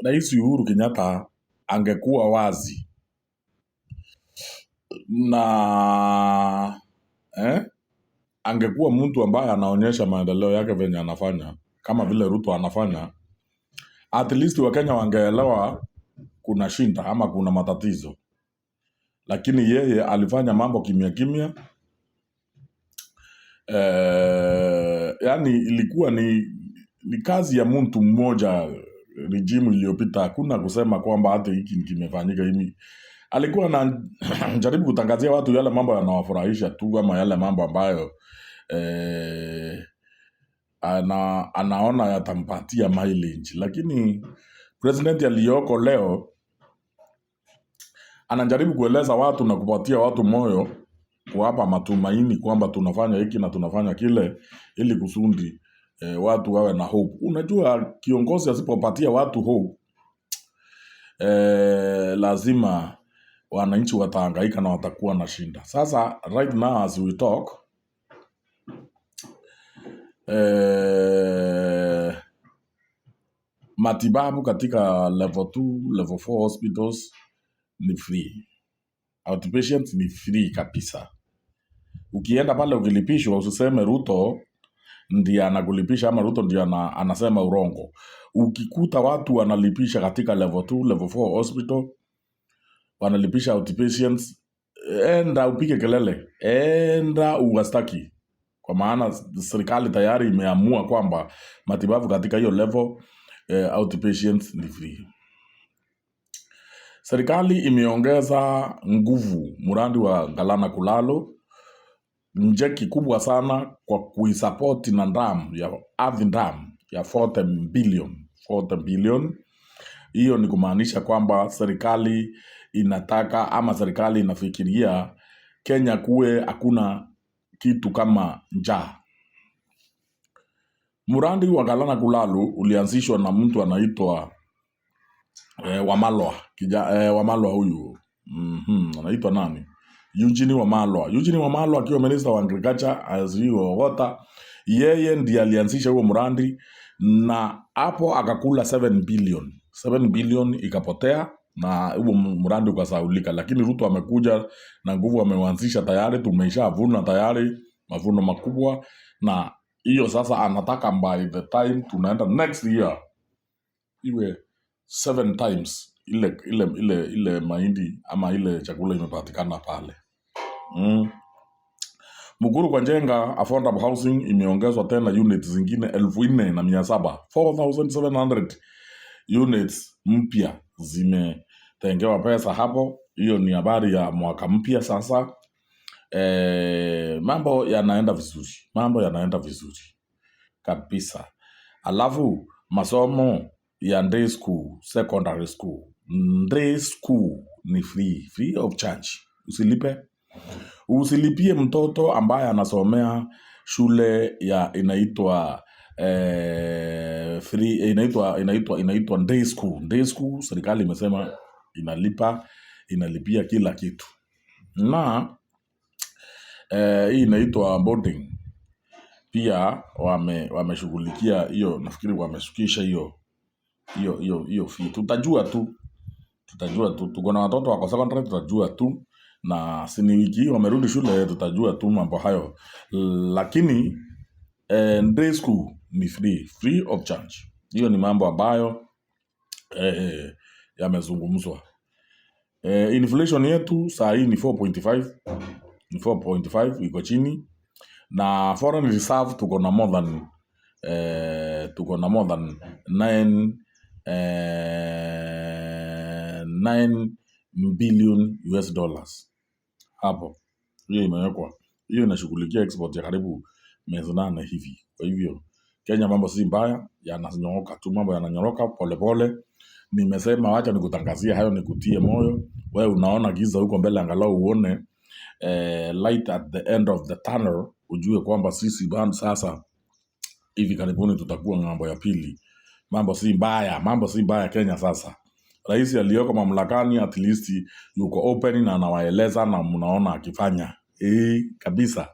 Rais Uhuru Kenyatta angekuwa wazi na angekuwa mtu ambaye anaonyesha maendeleo yake venye anafanya kama vile Ruto anafanya, at least Wakenya wangeelewa kuna shinda ama kuna matatizo. Lakini yeye alifanya mambo kimya kimya. Yani ilikuwa ni kazi ya mtu mmoja rejimu iliyopita. Hakuna kusema kwamba hata hiki kimefanyika hivi. Alikuwa na jaribu kutangazia watu yale mambo yanawafurahisha tu, ama yale mambo ambayo anaona yatampatia mileage. Lakini president aliyoko leo anajaribu kueleza watu na kupatia watu moyo, kuwapa matumaini kwamba tunafanya hiki na tunafanya kile, ili kusudi watu wawe na hope. Unajua kiongozi asipopatia watu hope, lazima wananchi watahangaika na watakuwa na shinda. Sasa right now as we talk, matibabu katika level 2, level 4 hospitals ni free. Outpatient ni free kabisa. Ukienda pale ukilipishwa, usiseme Ruto ndiye anakulipisha ama Ruto ndiye anasema urongo. Ukikuta watu wanalipisha katika level 2, level 4 hospital, wanalipisha outpatients, enda upige kelele, enda uwastaki. Kwa maana serikali tayari imeamua kwamba matibabu katika hiyo level outpatients ni free. Serikali imeongeza nguvu mradi wa Galana Kulalo, njeki kubwa sana kwa kuisupport na dam ya Athi Dam ya 40 billion. Hiyo ni kumaanisha kwamba serikali inataka ama serikali inafikiria Kenya kuwe hakuna kitu kama njaa. Mradi wa Galana Kulalo ulianzishwa na mtu anaitwa Wamalwa. Wamalwa huyu anaitwa nani? Eugene Wamalwa. Eugene Wamalwa akiwa minister wa agriculture as water, yeye ndiye alianzisha huo mradi, na hapo akakula 7 billion ikapotea na huo mradi ukasaulika. Lakini Ruto amekuja na nguvu, ameanzisha tayari, tumeshavuna tayari mavuno makubwa, na hiyo sasa anataka by the time tunaenda next year iwe 7 times ile mahindi ama ile chakula imepatikana pale. Mukuru kwa Njenga affordable housing imeongezwa tena units zingine 4,700. 4,700 units mpya zimetengewa pesa hapo. Hiyo ni habari ya mwaka mpya sasa. Mambo yanaenda vizuri kabisa. Alafu masomo ya day school, secondary school, day school ni free of charge. Usilipie mtoto ambaye anasomea shule ya inaitwa free, inaitwa day school. Day school serikali imesema inalipia kila kitu. Na hii inaitwa boarding pia wameshughulikia hiyo. Nafikiri wameshukisha hiyo fee. Tutajua tu tuko na watoto wako secondary, tutajua tu, na sini wiki wamerudi shule, tutajua tu mambo hayo. Lakini day school ni free of charge. Hiyo ni mambo ambayo yamezungumzwa. Inflation yetu saa hii ni 4.5 iko chini, na foreign reserve tuko na more than 9 billion US dollars hapo. Hiyo imewekwa, hiyo inashughulikia export ya karibu miezi 8 hivi. Kwa hivyo Kenya mambo si mbaya, yananyoroka tu, mambo yananyoroka polepole. Nimesema wacha nikutangazia hayo, nikutie moyo. Wewe unaona giza huko mbele, angalau uone light at the end of the tunnel, ujue kwamba sisi bado sasa hivi karibuni tutakuwa ng'ambo ya pili. Mambo si mbaya Kenya sasa. Rais aliyoko mamlakani at least yuko open na anawaeleza, na mnaona akifanya kabisa.